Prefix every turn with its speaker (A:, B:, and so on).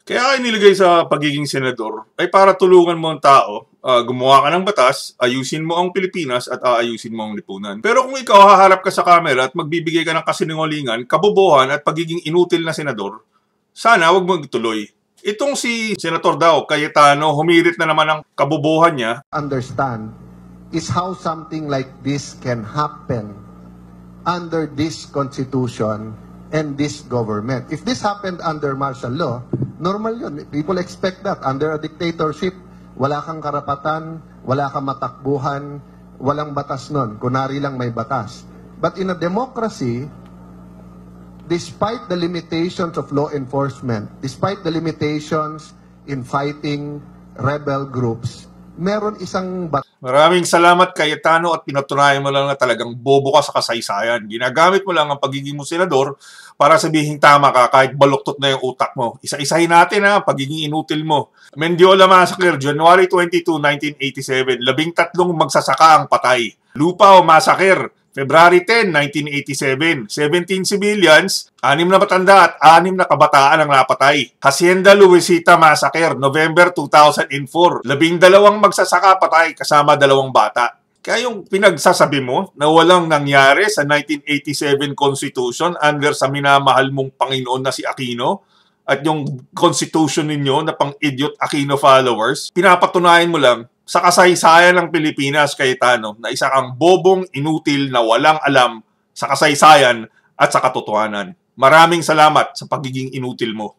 A: Kaya inilagay sa pagiging senador ay para tulungan mo ang tao, gumawa ka ng batas, ayusin mo ang Pilipinas at aayusin mo ang lipunan. Pero kung ikaw haharap ka sa camera at magbibigay ka ng kasinungalingan, kabobohan at pagiging inutil na senador, sana wag mo ituloy. Itong si Senator daw, Cayetano, humirit na naman ang kabobohan niya.
B: Understand is how something like this can happen under this constitution and this government. If this happened under martial law, normal yun. People expect that. Under a dictatorship, wala kang karapatan, wala kang matakbuhan, walang batas nun. Kunwari lang may batas. But in a democracy, despite the limitations of law enforcement, despite the limitations in fighting rebel groups, meron isang batas.
A: Maraming salamat, Cayetano, at pinatunayan mo lang na talagang bobo ka sa kasaysayan. Ginagamit mo lang ang pagiging mo senador para sabihin tama ka kahit baluktot na yung utak mo. Isa-isahin natin ha, pagiging inutil mo. Mendiola Massacre, January 22, 1987. 13 magsasaka ang patay. Lupao Massacre, February 10, 1987. 17 civilians, 6 na matanda at 6 na kabataan ang napatay. Hacienda Luisita Massacre, November 2004. 12 magsasaka patay kasama 2 bata. Kaya yung pinagsasabi mo na walang nangyari sa 1987 Constitution under sa minamahal mong Panginoon na si Aquino at yung Constitution ninyo na pang-idiot Aquino followers, pinapatunayan mo lang sa kasaysayan ng Pilipinas, Cayetano, na isa kang bobong inutil na walang alam sa kasaysayan at sa katotohanan. Maraming salamat sa pagiging inutil mo.